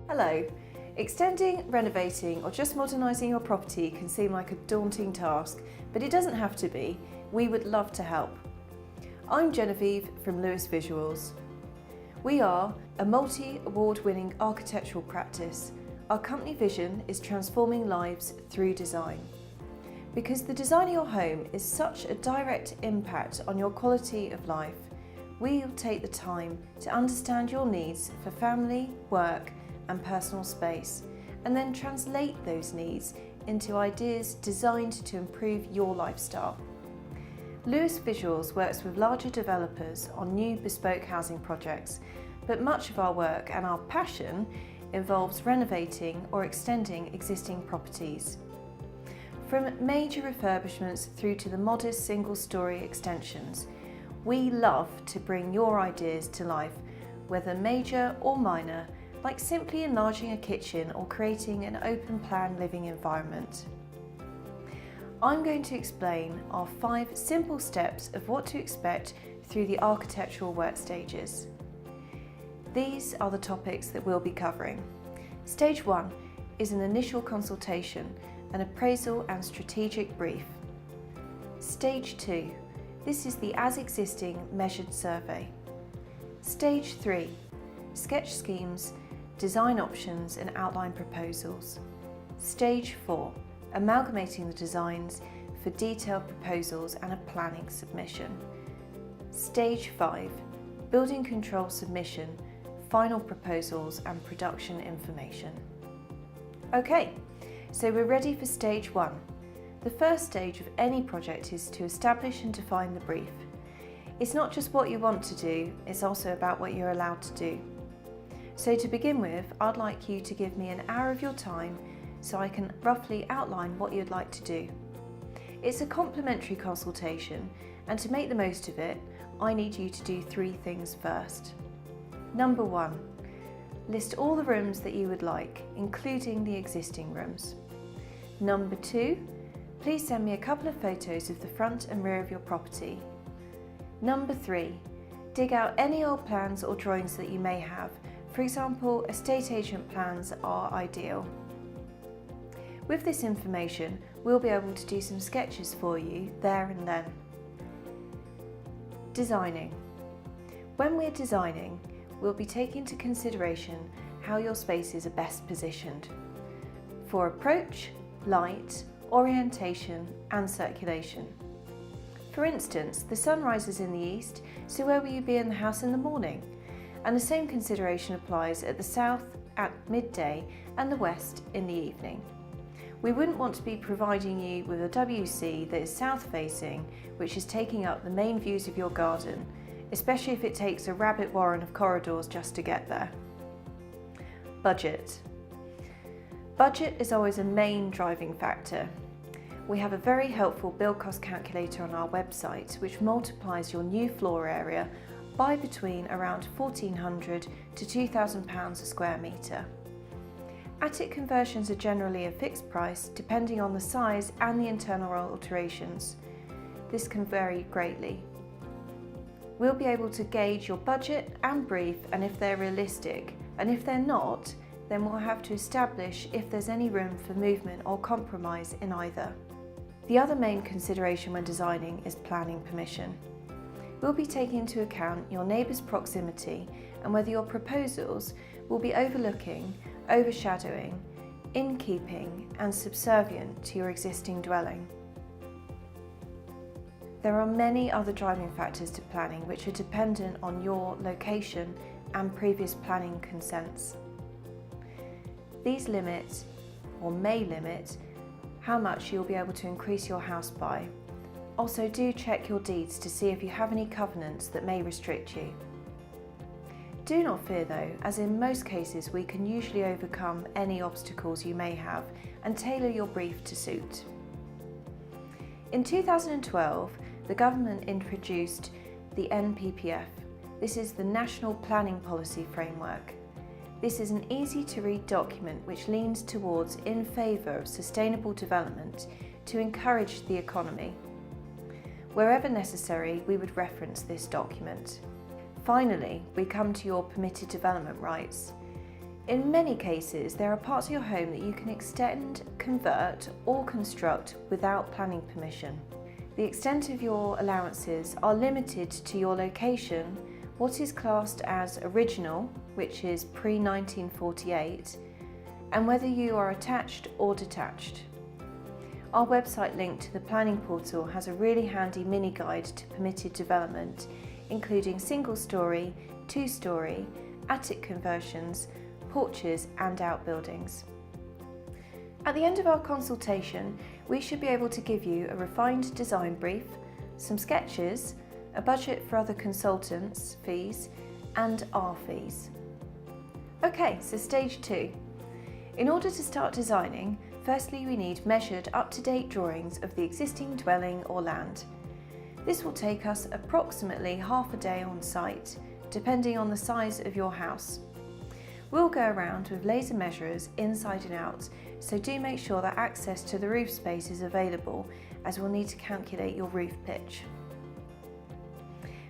Hello. Extending, renovating or just modernising your property can seem like a daunting task, but it doesn't have to be. We would love to help. I'm Genevieve from Lewis Visuals. We are a multi-award-winning architectural practice. Our company vision is transforming lives through design. Because the design of your home is such a direct impact on your quality of life, we'll take the time to understand your needs for family, work and personal space, and then translate those needs into ideas designed to improve your lifestyle. Lewis Visuals works with larger developers on new bespoke housing projects, but much of our work and our passion involves renovating or extending existing properties. From major refurbishments through to the modest single-storey extensions, we love to bring your ideas to life, whether major or minor, like simply enlarging a kitchen or creating an open plan living environment. I'm going to explain our 5 simple steps of what to expect through the architectural work stages. These are the topics that we'll be covering. Stage 1 is an initial consultation, an appraisal and strategic brief. Stage 2, this is the as existing measured survey. Stage 3, sketch schemes, design options and outline proposals. Stage 4, amalgamating the designs for detailed proposals and a planning submission. Stage 5, building control submission, final proposals and production information. Okay, so we're ready for stage 1. The first stage of any project is to establish and define the brief. It's not just what you want to do, it's also about what you're allowed to do. So to begin with, I'd like you to give me an hour of your time so I can roughly outline what you'd like to do. It's a complimentary consultation, and to make the most of it, I need you to do 3 things first. Number 1, list all the rooms that you would like, including the existing rooms. Number 2, please send me a couple of photos of the front and rear of your property. Number 3, dig out any old plans or drawings that you may have. For example, estate agent plans are ideal. With this information, we'll be able to do some sketches for you there and then. Designing. When we're designing, we'll be taking into consideration how your spaces are best positioned for approach, light, orientation and circulation. For instance, the sun rises in the east, so where will you be in the house in the morning? And the same consideration applies at the south at midday and the west in the evening. We wouldn't want to be providing you with a WC that is south facing, which is taking up the main views of your garden, especially if it takes a rabbit warren of corridors just to get there. Budget. Budget is always a main driving factor. We have a very helpful build cost calculator on our website which multiplies your new floor area by between around £1,400 to £2,000 a square metre. Attic conversions are generally a fixed price depending on the size and the internal alterations. This can vary greatly. We'll be able to gauge your budget and brief and if they're realistic, and if they're not, then we'll have to establish if there's any room for movement or compromise in either. The other main consideration when designing is planning permission. We'll be taking into account your neighbour's proximity and whether your proposals will be overlooking, overshadowing, in keeping and subservient to your existing dwelling. There are many other driving factors to planning which are dependent on your location and previous planning consents. These limit, or may limit, how much you'll be able to increase your house by. Also, do check your deeds to see if you have any covenants that may restrict you. Do not fear though, as in most cases we can usually overcome any obstacles you may have and tailor your brief to suit. In 2012, the government introduced the NPPF. This is the National Planning Policy Framework. This is an easy to read document which leans towards in favour of sustainable development to encourage the economy. Wherever necessary, we would reference this document. Finally, we come to your permitted development rights. In many cases, there are parts of your home that you can extend, convert or construct without planning permission. The extent of your allowances are limited to your location, what is classed as original, which is pre-1948, and whether you are attached or detached. Our website link to the planning portal has a really handy mini guide to permitted development, including single-storey, two-storey, attic conversions, porches and outbuildings. At the end of our consultation, we should be able to give you a refined design brief, some sketches, a budget for other consultants' fees and our fees. Okay, so stage 2. In order to start designing, firstly we need measured up-to-date drawings of the existing dwelling or land. This will take us approximately half a day on site, depending on the size of your house. We'll go around with laser measurers inside and out, so do make sure that access to the roof space is available, as we'll need to calculate your roof pitch.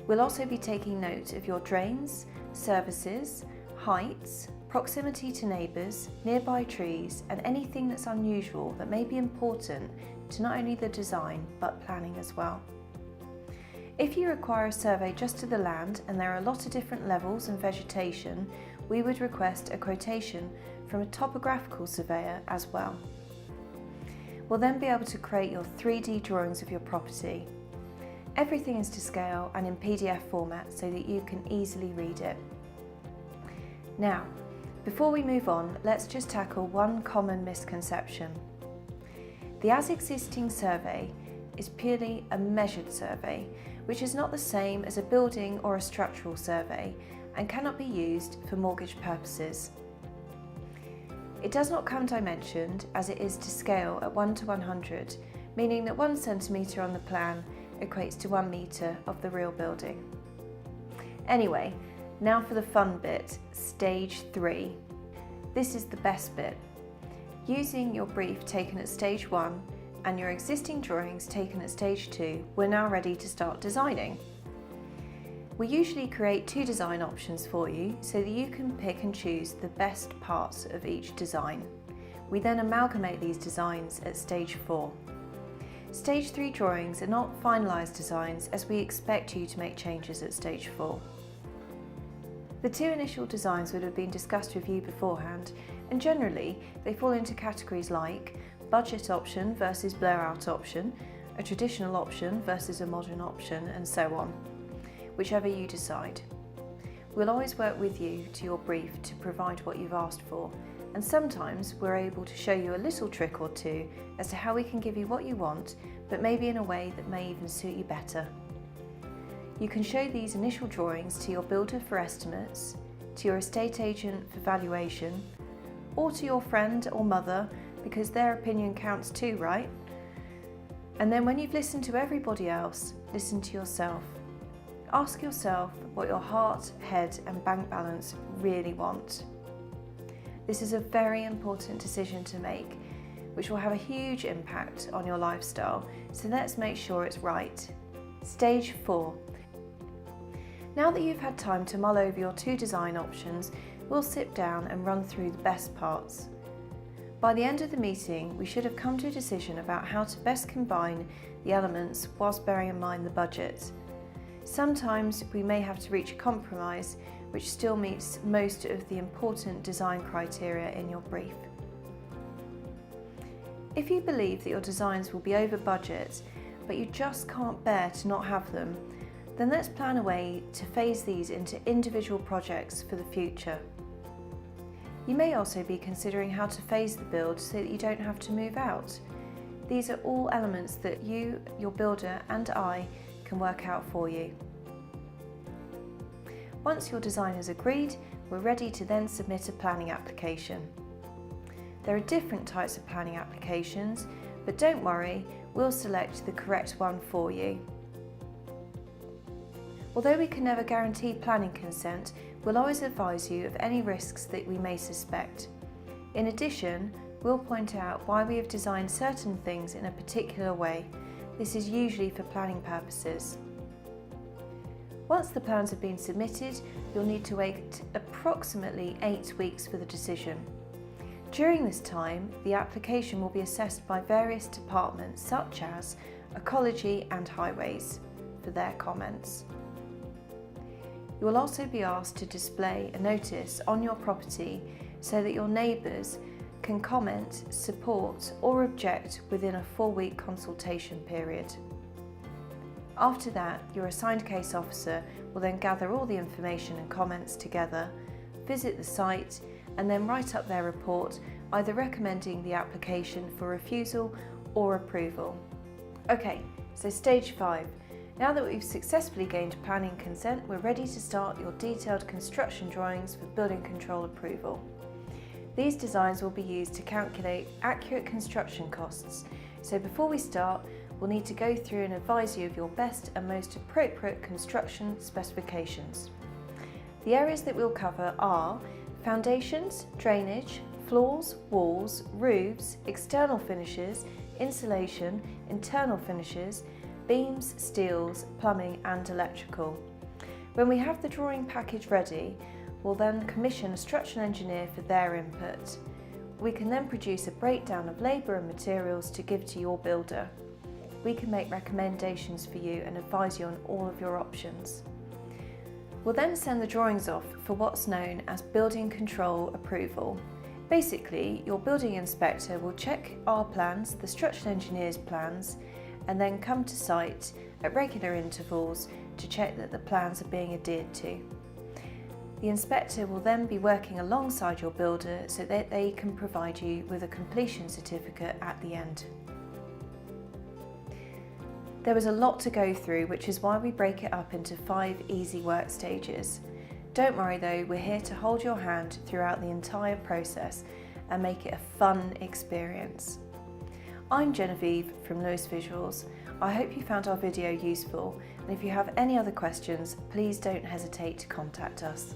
We'll also be taking note of your drains, services, heights, proximity to neighbours, nearby trees and anything that's unusual that may be important to not only the design but planning as well. If you require a survey just to the land and there are a lot of different levels and vegetation, we would request a quotation from a topographical surveyor as well. We'll then be able to create your 3D drawings of your property. Everything is to scale and in PDF format so that you can easily read it. Now, before we move on, let's just tackle one common misconception. The as existing survey is purely a measured survey, which is not the same as a building or a structural survey and cannot be used for mortgage purposes. It does not come dimensioned as it is to scale at 1 to 100, meaning that 1 centimetre on the plan equates to 1 metre of the real building. Anyway, now for the fun bit, stage 3. This is the best bit. Using your brief taken at stage 1 and your existing drawings taken at stage 2, we're now ready to start designing. We usually create 2 design options for you so that you can pick and choose the best parts of each design. We then amalgamate these designs at stage 4. Stage 3 drawings are not finalised designs as we expect you to make changes at stage 4. The 2 initial designs would have been discussed with you beforehand, and generally they fall into categories like budget option versus blowout option, a traditional option versus a modern option, and so on, whichever you decide. We'll always work with you to your brief to provide what you've asked for, and sometimes we're able to show you a little trick or two as to how we can give you what you want, but maybe in a way that may even suit you better. You can show these initial drawings to your builder for estimates, to your estate agent for valuation, or to your friend or mother because their opinion counts too, right? And then when you've listened to everybody else, listen to yourself. Ask yourself what your heart, head and bank balance really want. This is a very important decision to make, which will have a huge impact on your lifestyle, so let's make sure it's right. Stage 4. Now that you've had time to mull over your 2 design options, we'll sit down and run through the best parts. By the end of the meeting, we should have come to a decision about how to best combine the elements whilst bearing in mind the budget. Sometimes we may have to reach a compromise which still meets most of the important design criteria in your brief. If you believe that your designs will be over budget, but you just can't bear to not have them, then let's plan a way to phase these into individual projects for the future. You may also be considering how to phase the build so that you don't have to move out. These are all elements that you, your builder and I can work out for you. Once your design is agreed, we're ready to then submit a planning application. There are different types of planning applications, but don't worry, we'll select the correct one for you. Although we can never guarantee planning consent, we'll always advise you of any risks that we may suspect. In addition, we'll point out why we have designed certain things in a particular way. This is usually for planning purposes. Once the plans have been submitted, you'll need to wait approximately 8 weeks for the decision. During this time, the application will be assessed by various departments such as Ecology and Highways for their comments. You will also be asked to display a notice on your property so that your neighbours can comment, support or object within a 4-week consultation period. After that, your assigned case officer will then gather all the information and comments together, visit the site and then write up their report, either recommending the application for refusal or approval. Okay, so stage 5. Now that we've successfully gained planning consent, we're ready to start your detailed construction drawings for building control approval. These designs will be used to calculate accurate construction costs, so before we start, we'll need to go through and advise you of your best and most appropriate construction specifications. The areas that we'll cover are foundations, drainage, floors, walls, roofs, external finishes, insulation, internal finishes, beams, steels, plumbing and electrical. When we have the drawing package ready, we'll then commission a structural engineer for their input. We can then produce a breakdown of labour and materials to give to your builder. We can make recommendations for you and advise you on all of your options. We'll then send the drawings off for what's known as building control approval. Basically, your building inspector will check our plans, the structural engineer's plans, and then come to site at regular intervals to check that the plans are being adhered to. The inspector will then be working alongside your builder so that they can provide you with a completion certificate at the end. There was a lot to go through, which is why we break it up into 5 easy work stages. Don't worry though, we're here to hold your hand throughout the entire process and make it a fun experience. I'm Genevieve from Lewis Visuals. I hope you found our video useful, and if you have any other questions, please don't hesitate to contact us.